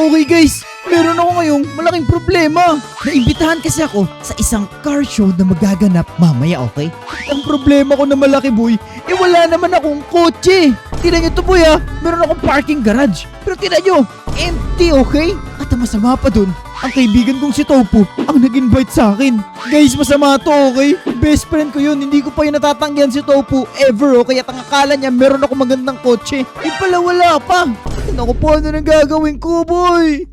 Okay guys, meron ako ngayong malaking problema. Naimbitahan kasi ako sa isang car show na magaganap mamaya, okay? Ang problema ko na malaki boy, wala naman akong kotse. Tignan nyo to boy meron akong parking garage. Pero tignan nyo, empty, okay? At ang masama pa dun, ang kaibigan kong si Topo ang nag-invite sa akin. Guys, masama to, okay? Best friend ko yun, hindi ko pa yun natatanggihan si Topo ever, okay? At ang akala niya meron ako magandang kotse. Yung pala wala pa. Naku po, ano nang gagawin ko, boy?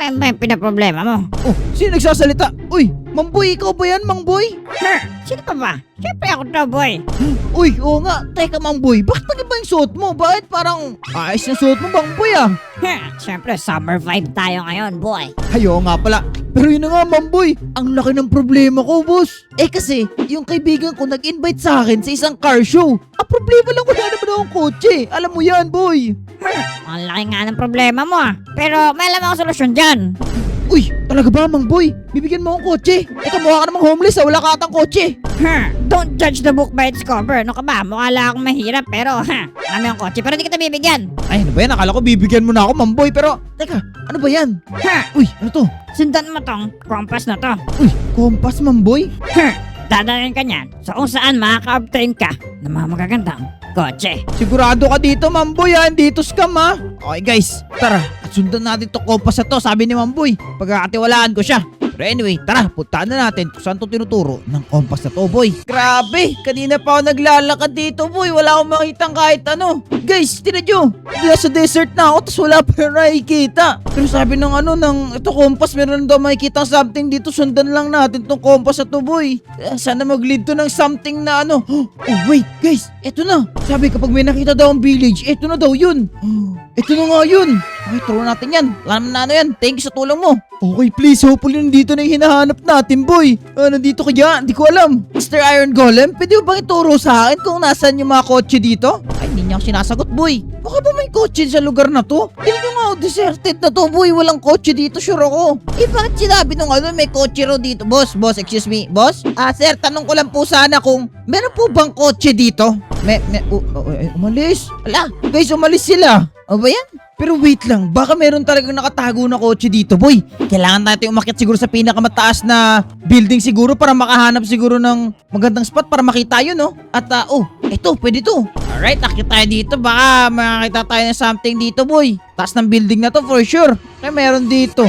May pinaproblema mo. Oh, sino nagsasalita? Uy, Mamboy, ikaw ba yan, Mangboy? Sino pa ba? Siyempre ako to, boy. Uy, oo nga. Teka, Mangboy, bakit nag-iba yung suot mo? Bakit parang ayos na suot mo, Mangboy Siyempre, summer vibe tayo ngayon, boy. Ayo nga pala. Pero yun na nga, Mamboy, ang laki ng problema ko, boss. Kasi, yung kaibigan ko nag-invite sa akin sa isang car show. Ang problema lang, wala naman akong kotse. Alam mo yan, boy. Ang laki nga ng problema mo Pero may alam akong solusyon dyan. Uy, talaga ba, Mangboy? Bibigyan mo akong kotse? Ikaw mukha ka namang homeless wala ka atang kotse. Don't judge the book by its cover. Ano ka ba? Mukha lang akong mahirap pero marami akong kotse pero hindi kita bibigyan. Ay, ano ba yan? Akala ko bibigyan mo na ako, Mamboy. Pero, teka, ano ba yan? Uy, ano to? Sundan mo tong compass na to. Uy, kompas, Mamboy? Dadalhin ka niyan so kung saan makaka-obtain ka ng mga magagandang kotse. Sigurado ka dito, Mamboy dito scam Okay guys, tara. At sundan natin to kompas na to, sabi ni Mamboy. Pagkakatiwalaan ko siya. Pero anyway, tara, puntaan na natin kung saan to tinuturo ng kompas na to, boy. Grabe, kanina pa ako naglalakad dito, boy. Wala akong makitang kahit ano. Guys, tinan nyo. Sa desert na ako, tapos wala pa rin nakikita. Pero sabi ng ito kompas, meron daw makikita something dito. Sundan lang natin tong kompas na to, boy. Sana mag-lead to ng something na Oh, wait, guys. Eto na. Sabi kapag may nakita daw ang village, eto na daw yun. Ito na nga yun. Okay, turo natin yan. Alam na yan. Thank you sa tulong mo. Okay, please. Hopefully nandito na yung hinahanap natin, boy. Nandito kaya? Hindi ko alam. Mr. Iron Golem, pwede mo bang ituro sa akin kung nasaan yung mga kotse dito? Ay, hindi niya ako sinasagot, boy. Baka ba may kotse sa lugar na to? Tingnan nyo nga, deserted na to, boy. Walang kotse dito, sure ako. Bakit sinabi nung may kotse raw dito? Boss, excuse me. Boss? Sir, tanong ko lang po sana kung meron po bang kotse dito? Umalis. Ala, guys, umalis sila. O ba yan? Pero wait lang, baka meron talagang nakatago na kotse dito, boy. Kailangan natin umakyat siguro sa pinakamataas na building siguro para makahanap siguro ng magandang spot para makita yun, no? At, ito, pwede to. Alright, akit tayo dito. Baka makakita tayo ng something dito, boy. Taas ng building na to for sure. Kaya meron dito.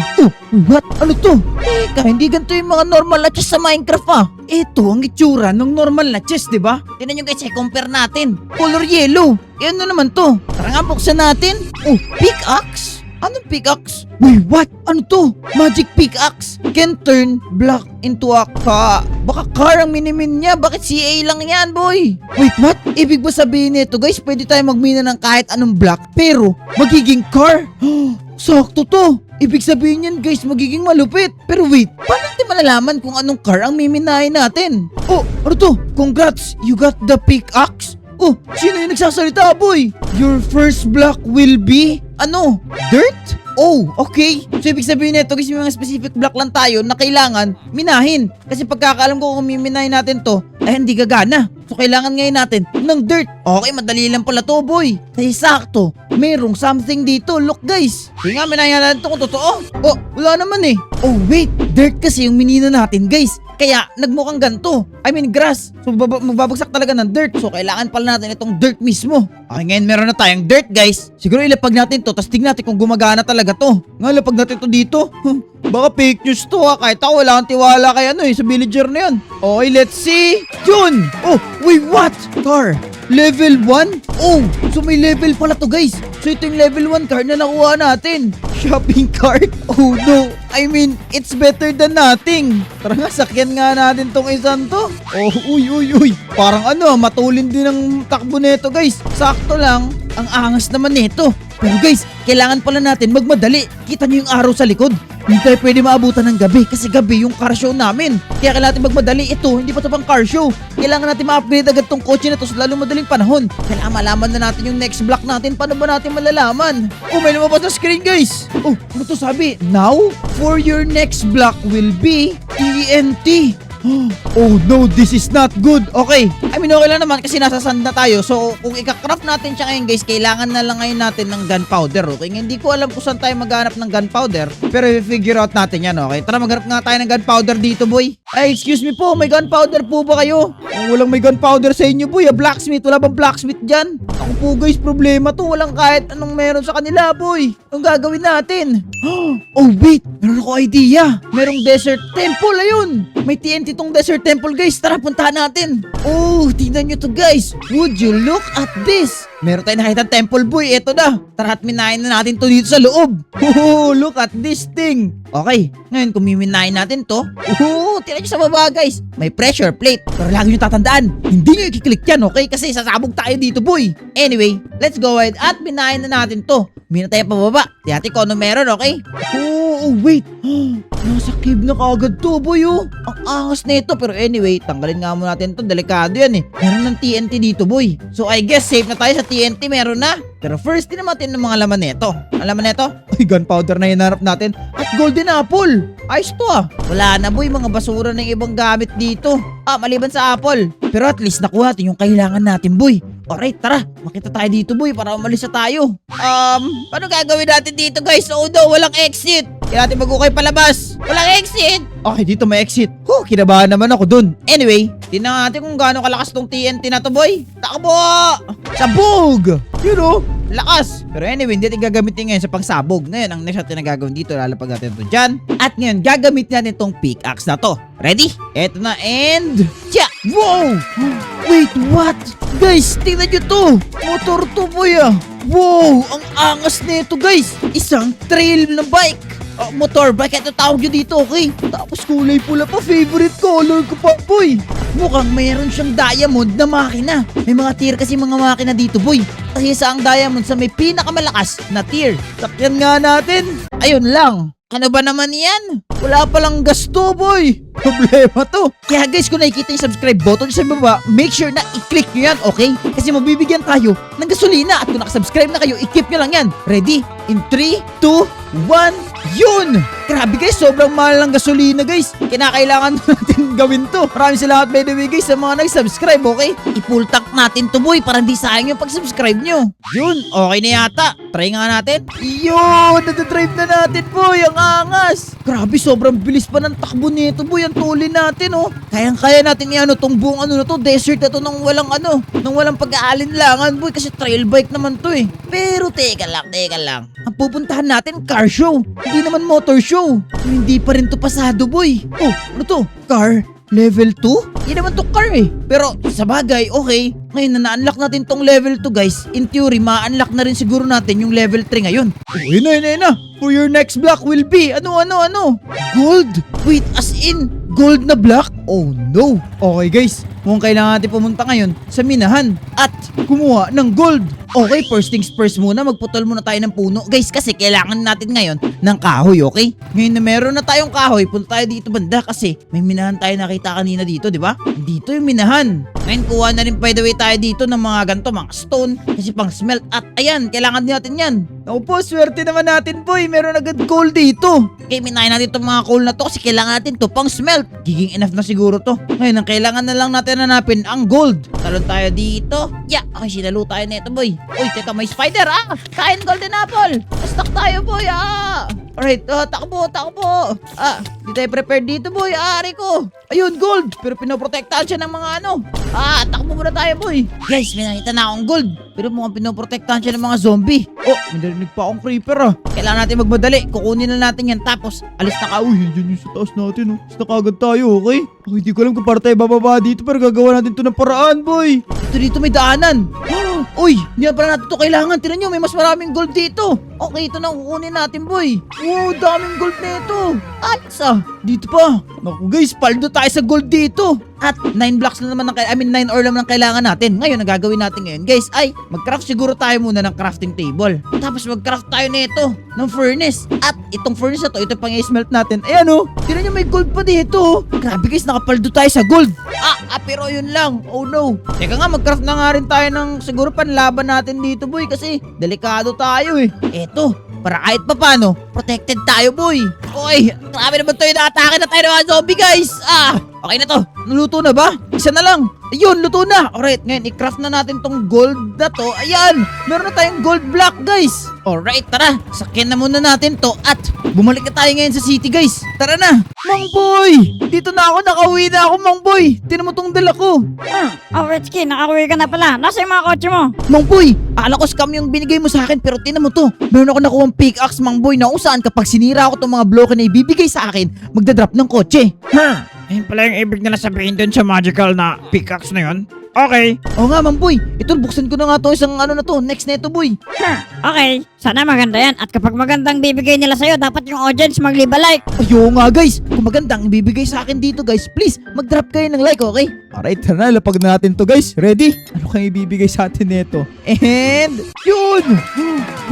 What? Ano to? Teka, hindi ganito yung mga normal na chest sa Minecraft Ito ang itsura ng normal na chest, diba? Tingnan nyo guys, compare natin. Color yellow. Ano naman to? Tara nga, buksan natin. Pickaxe? Anong pickaxe? Wait, what? Ano to? Magic pickaxe. Can turn block into a baka car ang minimin niya. Bakit CA lang yan, boy? Wait, what? Ibig ba sabihin nito, guys, pwede tayo magmina ng kahit anong block, pero magiging car? Sakto to. Ibig sabihin yan, guys, magiging malupit. Pero wait, paano natin malalaman kung anong car ang miminahin natin? Ano to? Congrats, you got the pickaxe. Sino yung nagsasalita, boy? Your first block will be, dirt? Okay. So, ibig sabihin nito, guys, may mga specific block lang tayo na kailangan minahin. Kasi pagkakaalam ko kung miminahin natin to, ay hindi gagana. So, kailangan ngayon natin ng dirt. Okay, madali lang pala to, boy. Kasi sakto, merong something dito. Look, guys. Hindi nga, minahin natin to kung totoo. Wala naman wait. Dirt kasi yung minina natin, guys. Kaya, nagmukhang ganito. I mean, grass. So, magbabagsak talaga ng dirt. So, kailangan pala natin itong dirt mismo. Okay, ngayon meron na tayong dirt, guys. Siguro ilapag natin to, tapos tignan natin kung gumagana talaga to. Nga, ilapag natin to dito. Baka fake news to kahit ako wala akong tiwala kay sa villager na yan. Okay, let's see. Yun! Wait, what? Car. Level 1? So may level pala to, guys. So ito yung level 1 car na nakuha natin. Shopping cart? Oh no. I mean, it's better than nothing. Tara nga, sakyan nga natin tong isang to. Uy. Parang matulin din ang takbo nito, guys. Sakto lang. Ang angas naman nito. Pero guys, kailangan pala natin magmadali. Kita niyo yung araw sa likod. Hindi tayo pwede maabutan ng gabi kasi gabi yung car show namin. Kaya kailangan natin magmadali. Ito, hindi pa ito pang car show. Kailangan natin ma-upgrade agad tong kotse na to sa lalong madaling panahon. Kailangan malaman na natin yung next block natin. Paano ba natin malalaman? May lumabas na screen, guys. Ano to sabi? Now, for your next block will be TNT. Oh no, this is not good. Okay. I mean, okay lang naman kasi nasa sand na tayo. So, kung ika-craft natin siya ngayon guys, kailangan na lang ngayon natin ng gunpowder. Okay, hindi ko alam kung saan tayo maghanap ng gunpowder. Pero i-figure out natin yan, okay? Tara, maghanap nga tayo ng gunpowder dito, boy. Ay, excuse me po, may gunpowder po ba kayo? Oh, walang may gunpowder sa inyo, boy. Blacksmith, wala bang blacksmith dyan? Ako po guys, problema to. Walang kahit anong meron sa kanila, boy. Anong gagawin natin? Oh, wait. Meron ako idea. Merong desert temple, ayun. May TNT tong desert temple, guys. Tara, puntahan natin. Oh, tingnan nyo to, guys. Would you look at this? Meron tayong nakita temple, boy. Eto na. Tara at minahin na natin to dito sa loob. Oh, look at this thing. Okay, ngayon kung miminahin natin to. Oh, tingnan nyo sa baba, guys. May pressure plate. Pero lagi nyo tatandaan, hindi nyo i-click yan, okay? Kasi sasabog tayo dito, boy. Anyway, let's go ahead at minahin na natin to. Mina tayo pababa. Tingnan kung ano meron, okay? Oh, wait. Nasa cave na kaagad to, boy, oh. Ang angas na ito. Pero anyway, tanggalin nga muna natin to. Delikado yan, eh. Meron ng TNT dito, boy. So, I guess safe na tayo sa TNT. Meron na. Pero first, tinan natin ng mga laman nito. Ang laman nito? Ay, gunpowder na hinarap natin. At golden apple. Ayos to, ah. Wala na, boy. Mga basura ng ibang gamit dito. Maliban sa apple. Pero at least nakuha natin yung kailangan natin, boy. Alright, tara. Makita tayo dito, boy, para umalis na tayo. Paano gagawin natin dito, guys? Oh no, walang exit. Kaya natin mag-ukay palabas. Walang exit. Okay, dito may exit. Kinabahan naman ako dun. Anyway, tingnan natin kung gaano kalakas tong TNT na to, boy. Takbo! Sabog! You know, lakas. Pero anyway, hindi natin gagamitin ngayon sa pangsabog. Ngayon, ang next natin na gagawin dito, lalapag natin ito dyan. At ngayon, gagamitin natin tong pickaxe na to. Ready? Eto na, and... Tya! Wow! Wait, what? Guys, tingnan nyo to. Motor to, boy, ah. Wow! Ang angas nito, guys. Isang trail na bike. Motorbike, ito tawag nyo dito, okay? Tapos kulay pula pa, favorite color ko pa, boy. Mukhang mayroon siyang diamond na makina. May mga tier kasi mga makina dito, boy. Kasi sa ang diamond sa may pinakamalakas na tier. Sakyan nga natin. Ayun lang. Ano ba naman yan? Wala palang gasto, boy. Problema to. Kaya guys, kung nakikita yung subscribe button sa baba, make sure na i-click nyo yan, okay? Kasi mabibigyan tayo ng gasolina. At kung nakasubscribe na kayo, i-keep nyo lang yan. Ready? In 3, 2, 1, yun! Grabe guys, sobrang mahal ng gasolina guys. Kinakailangan natin gawin to. Maraming salamat by the way guys sa mga nag-subscribe, okay? I-full tank natin to, boy, para hindi sayang yung pag-subscribe nyo. Yun, okay na yata. Try nga natin. Yun, natadrive na natin, boy. Ang angas. Grabe, sobrang bilis pa ng takbo nito, boy. Ang tuli natin, oh. Kayang-kaya natin i-ano tong buong ano na to, desert na to nang walang ano, nang walang pag-aalinlangan, boy, kasi trail bike naman to, eh. Pero teka lang. Ang pupuntahan natin, car show. Hindi naman motor show. Hindi pa rin to pasado, boy. Oh, ano to? Car? Level 2? Hindi naman to car, eh. Pero sa bagay, okay. Ngayon na na-unlock natin tong level 2, guys. In theory, ma-unlock na rin siguro natin yung level 3 ngayon. Oh, yun na. For your next block will be, ano? Gold? Wait, as in, gold na block? Oh no. Okay guys, mukhang kailangan natin pumunta ngayon sa minahan at kumuha ng gold. Okay, first things first muna, magputol muna tayo ng puno. Guys, kasi kailangan natin ngayon ng kahoy, okay? Ngayon na meron na tayong kahoy, punta tayo dito banda kasi may minahan tayo nakita kanina dito, di ba? Dito yung minahan. Ngayon, kuha na rin by the way tayo dito ng mga ganito, mga stone, kasi pang smelt. At ayan, kailangan din natin yan. Ako po, swerte naman natin, boy. Meron agad coal dito. Okay, minahin natin itong mga coal na to kasi kailangan natin to pang smelt. Giging enough na siguro to. Ngayon, ang kailangan na lang natin hanapin ang gold. Talon tayo dito. Yeah, okay, sinalo tayo nito, boy. Uy, teka, may spider, kain golden apple. Stuck tayo, boy, Alright, takbo. Di tayo prepared dito, boy. Ari ko. Ayun, gold. Pero pinoprotektahan siya ng mga ano. Takbo muna tayo, boy. Guys, may nakita na akong gold. Pero mukhang pinoprotektahan siya ng mga zombie. Oh, may narinig pa akong creeper, Kailangan natin magmadali. Kukunin na natin yan. Tapos, alis na ka. Uy, dyan yung sa taas natin, Alis na kagad tayo, okay? Ako, hindi ko alam kung para tayo bababa dito. Pero gagawa natin to ng paraan, boy. Dito may daanan. Uy, hindi na pala natin to kailangan. Tinan nyo, may mas maraming gold dito. Okay, ito na kukunin natin, boy. Wow, daming gold nito. Dito pa. Naku guys, paldo tayo sa gold dito. At 9 blocks na naman 9 ore naman ang kailangan natin. Ngayon, ang gagawin natin ngayon, guys, ay mag-craft siguro tayo muna ng crafting table. Tapos mag-craft tayo nito ng furnace. At itong furnace na to, ito pang i-smelt natin. Ayan, tinan nyo, may gold pa dito. Grabe guys, nakapaldo tayo sa gold. Pero yun lang. Oh no. Teka nga, mag-craft na nga rin tayo ng siguro panlaban natin dito, boy. Kasi delikado tayo, Eto, para kahit pa paano, protected tayo, boy. Okay, grabe naman to yung nakatake na tayo ng mga zombie, guys. Okay na to. Naluto na ba? Isa na lang. Ayun, luto na. Alright, ngayon i-craft na natin tong gold na to. Ayan, meron na tayong gold block, guys. Alright, tara. Sakyan na muna natin to at bumalik na tayo ngayon sa city, guys. Tara na. Mang Boy, dito na ako. Nakauwi na ako, Mang Boy. Tinan mo tong dala ko. Oh, Redskin, nakakuwi ka na pala. Nasa yung mga kotse mo? Mang Boy, akala ko scam yung binigay mo sa akin pero tinan mo to. Meron ako nakuha pickaxe, Mang Boy, na kung saan kapag sinira ko tong mga bloke na ibibigay sa akin, magdadrop ng kotse. Ayun pala yung ibig nila sabihin dun sa magical na pickaxe na yun. Okay. Oo nga, Mang Boy. Ito, buksan ko na nga to isang ano na to. Next neto, boy. Okay, sana maganda yan. At kapag magandang bibigay nila sa'yo, dapat yung audience mag-leave-a-like. Ayo nga, guys. Kung magandang ibibigay sa akin dito, guys, please, mag-drop kayo ng like, okay? Alright, tara na. Lapag na natin to, guys. Ready? Ano kayong ibibigay sa atin neto? And, yun!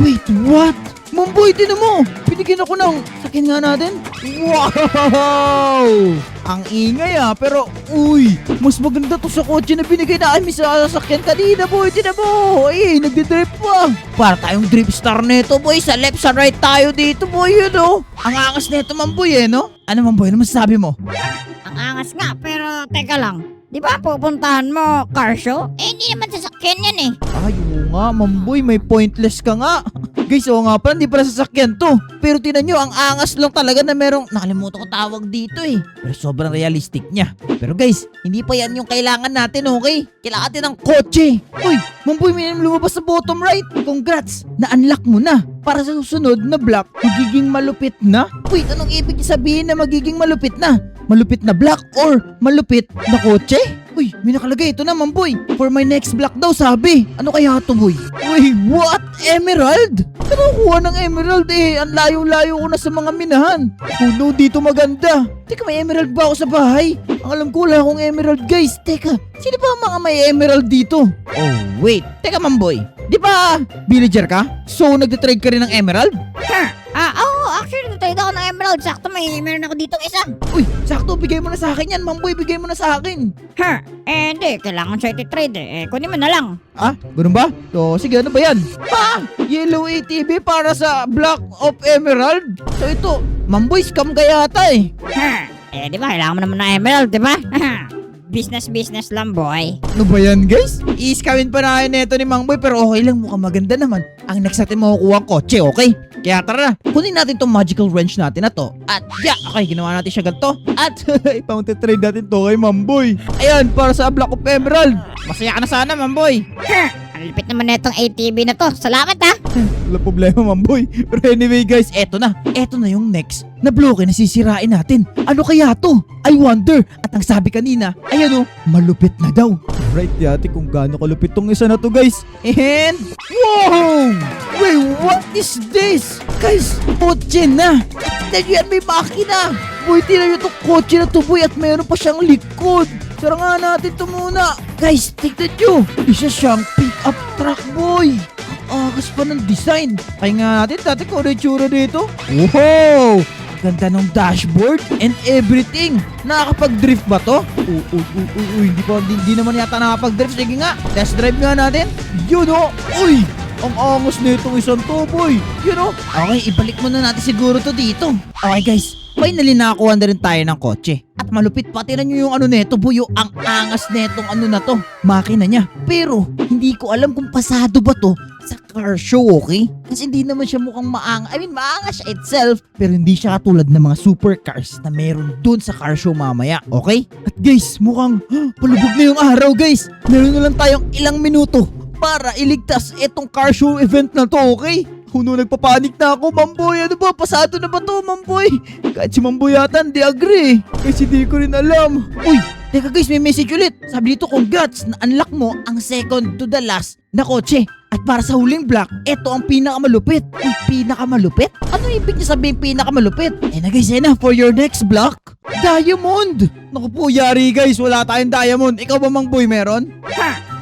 Wait, what? Mang Boy, tinan mo! Binigyan ako ng sakin nga natin. Wow! Ang ingay pero uy, mas maganda to sa kotse na binigay namin sa sasakyan kanina, boy. Tinan mo! Ay, nagdidrift pa. Para tayong drift star neto, boy. Sa left, sa right tayo dito, boy, yun, oh. Ang angas neto, Mang Boy, no? Ano, Mang Boy? Ano masasabi mo? Ang angas nga, pero teka lang. Di ba pupuntahan mo car show? Eh, hindi naman sasakyan yan eh. Ay, oo nga, Mang Boy, may pointless ka nga. Guys, oo nga pala, hindi pala sasakyan to. Pero tinan nyo, ang angas lang talaga na merong, nakalimutan ko tawag dito eh. Pero sobrang realistic niya. Pero guys, hindi pa yan yung kailangan natin, okay? Kailangan natin ng kotse. Uy, Mang Boy, may lumabas sa bottom right. Congrats, na-unlock mo na. Para sa susunod na block, magiging malupit na? Wait, anong ibig sabihin na magiging malupit na? Malupit na block or malupit na kotse? Uy, may nakalagay. Ito na, Mang Boy. For my next block daw, sabi. Ano kaya ito, boy? Wait, what? Emerald? Ano kuha ng emerald eh? Ang layo-layo ko na sa mga minahan. Puno dito maganda. Teka, may emerald ba ako sa bahay? Ang alam ko, wala akong emerald, guys. Teka, sino ba ang mga may emerald dito? Oh, wait. Teka, Mang Boy. Di ba, villager ka? So, nagtitrade ka rin ng emerald? Actually, natrade ako ng emerald. Sakto, meron ako dito isa. Uy, sakto, bigay mo na sa akin yan, Mang Boy. Bigay mo na sa akin. Hindi, kailangan siya iti-trade eh. Kunin mo na lang. Ah, ganun ba? So, sige, ano ba yan? Yellow ATV para sa Block of Emerald? So, ito, Mamboy, scam kaya ata eh. Di ba, kailangan mo naman ng emerald, di ba? Business lang, boy. Ano ba yan, guys? I-scamin pa na neto ni Mangboy pero okay lang, mukhang maganda naman. Ang next natin makukuha ang kotse, okay? Kaya tara na, kunin natin tong magical wrench natin na to. At okay, ginawa natin siya ganito. At ipang-trade natin to kay Mamboy. Ayan, para sa Block of Emerald. Masaya ka na sana, Mamboy. Ang lupit naman na itong ATV na to. Salamat ha. Wala problema, Mamboy. Pero anyway, guys, eto na yung next na bloke na sisirain natin. Ano kaya to? I wonder. At ang sabi kanina, ayan malupit na daw. Right, yate kung gaano kalupit tong isa na to, guys. And, wow! Wait, what is this? Guys, kotse na. Tignan nyo yan, may makina. Boy, tignan nyo itong kotse na to, boy. At meron pa siyang likod. Sara nga natin ito muna. Guys, tignan nyo. Isa siyang pick-up truck, boy. Agas pa ng design. Kaya nga natin, dati ko rin tsura dito. Wow! Ganda ng dashboard and everything. Nakakapag-drift ba to? Hindi naman yata nakakapag-drift. Sige nga, test drive nga natin. Yun Uy! Ang angas na itong isang to, boy. Yun Okay, ibalik muna natin siguro to dito. Okay, guys. Finally, nakakuha na rin tayo ng kotse. At malupit pa, tinan nyo yung neto, boy. Ang angas netong na to. Makina niya. Pero, hindi ko alam kung pasado ba to sa car show, okay? Kasi hindi naman siya mukhang maangas siya itself. Pero hindi siya katulad ng mga supercars na meron dun sa car show mamaya, okay? At guys, mukhang palubog na yung araw, guys. Meron na lang tayong ilang minuto para iligtas itong car show event na to, okay? Kuno, nagpapanik na ako, Mamboy. Ano ba? Pasado na ba to, Mamboy? Kahit si Mamboy yata hindi agree. Kasi di ko rin alam. Uy, teka guys, may message ulit. Sabi dito, congrats, na-unlock mo ang second to the last na kotse. At para sa huling block, eto ang pinakamalupit. Uy, pinakamalupit? Ano ibig niya sabihin pinakamalupit? Na guys, for your next block, diamond! Naku po, yari guys, wala tayong diamond. Ikaw ba, Mamboy, meron?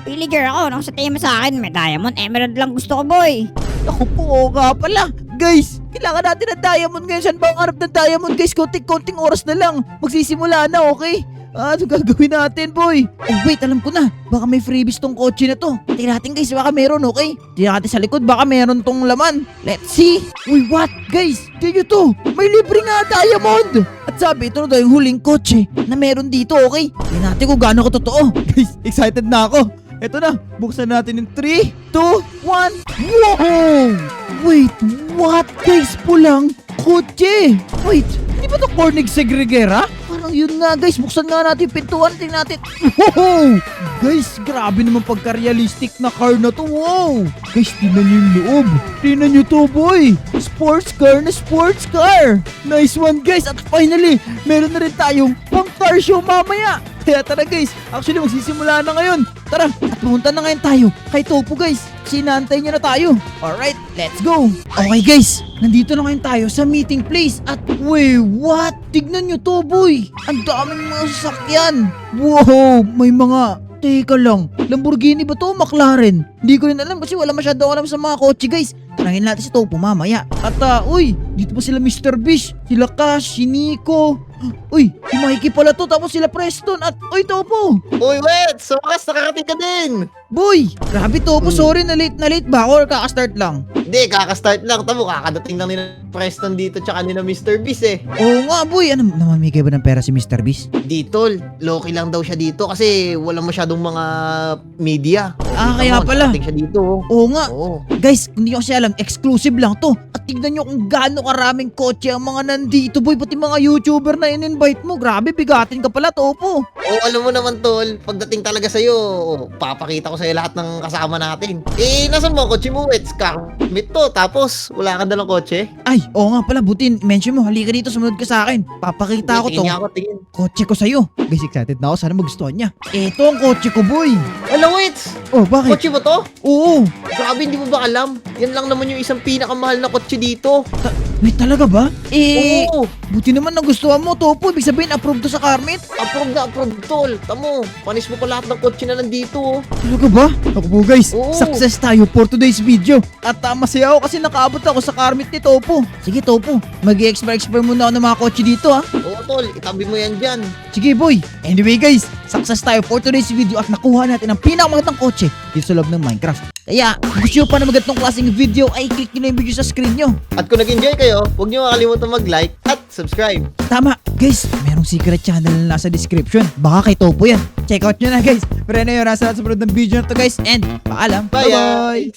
Villager ako. Nung sa tingin mo sa akin, may diamond. Emerald lang gusto ko, boy. Ako po, nga pala. Guys, kailangan natin ng diamond ngayon. Saan ba ang harap ng diamond, guys? Konting-konting oras na lang. Magsisimula na, okay? Ano gagawin natin, boy? Oh, wait, alam ko na. Baka may freebies tong kotse na to. Tingnan natin, guys, baka meron, okay? Tingnan natin sa likod, baka meron tong laman. Let's see. Uy, what? Guys, tingnan nyo to. May libre nga diamond. At sabi, ito na daw yung huling kotse na meron dito, okay? Tingnan natin kung gaano ko totoo. Guys, excited na ako. Ito na, buksan natin yung 3, 2, 1. Wow! Wait, what? Guys, pulang kotse. Wait, hindi ba ito Cornig Segregera? Parang yun nga, guys. Buksan nga natin yung pintuan. Tingnan natin. Wow! Guys, grabe naman pagka-realistic na car na to. Wow! Guys, tingnan nyo yung loob. Tingnan nyo to, boy. Sports car na sports car. Nice one, guys. At finally, meron na rin tayong pang-car show mamaya. Kaya tara, guys. Actually, magsisimula na ngayon. Tara, at pumunta na ngayon tayo kay Topo, guys. Kasi inaantay niya na tayo. Alright, let's go. Okay, guys. Nandito na ngayon tayo sa meeting place. At wait, what? Tignan nyo to, boy. Ang daming mga sasakyan. Wow, may mga... Teka lang, Lamborghini ba to o McLaren? Hindi ko rin alam kasi wala masyado alam sa mga kotse, guys. Tanangin natin si Topo mamaya. At uy, dito pa sila Mr. Beast, sila Cash, si Nico. Uy, si Mikey pala to, tapos sila Preston at uy, Topo. Uy, wait! Sa wakas, nakarating ka din! Boy, grabe Topo, sorry na late ba ako or kaka-start lang? Hindi, kakastart lang. Tamo, kakadating lang ni Preston dito tsaka ni na Mr. Beast eh. Oo nga, boy. Ano, namamigay ba ng pera si Mr. Beast? Dito, low-key lang daw siya dito kasi walang masyadong mga media. Ah, Kita kaya mo, pala. nakarating siya dito. Oo nga. Oo. Guys, kung hindi ko kasi alam, exclusive lang to. At tignan nyo kung gaano karaming kotse ang mga nandito, boy. Pati mga YouTuber na in-invite mo. Grabe, bigatin ka pala, Topo. Oo, alam mo naman, tol, pagdating talaga sa'yo, papakita ko sa'yo lahat ng kasama natin. Eh, nasan mo, kotse mo, Wets? Meet to, tapos wala ka dalang kotse? Ay, oo nga pala, butin. Mention mo, halika dito, sumunod ka sa akin. Papakita ko Tingin tong niya ako, tingin. kotse ko sa'yo. Guys, excited na ako. Sana magustuhan niya. Ito ang kotse ko, boy. Alam, Wets! Oh, bakit? Kotse mo to? Oo. Grabe, hindi mo ba alam? Yan lang naman yung isang pinakamahal na kotse dito. Wait, talaga ba? Oo, Buti naman nagustuhan mo, Topo. Ibig sabihin, approve to sa Carmit. approve na approve, tol. Tamo, panis mo pa lahat ng kotse na nandito. Oh. Talaga ba? Ako po, guys. Oo. Success tayo for today's video. At masaya ako kasi nakaabot ako sa Carmit ni Topo. Sige, Topo. Mag-explore muna ako ng mga kotse dito, ha? Oo, tol, itabi mo yan dyan. Sige, boy. Anyway, guys. Success tayo for today's video at nakuha natin ang pinakamagandang kotse dito sa loob ng Minecraft. Kaya, kung gusto nyo pa na magandang klaseng video, ay click nyo na yung video sa screen nyo. At kung nag-enjoy kayo, huwag niyo makalimutan mag-like at subscribe. Tama, guys. Merong secret channel na nasa description. Baka kay Topo yan. Check out nyo na, guys. Pero ano yun, nasa sunod ng video na to, guys. And, paalam. Bye, Bye-bye.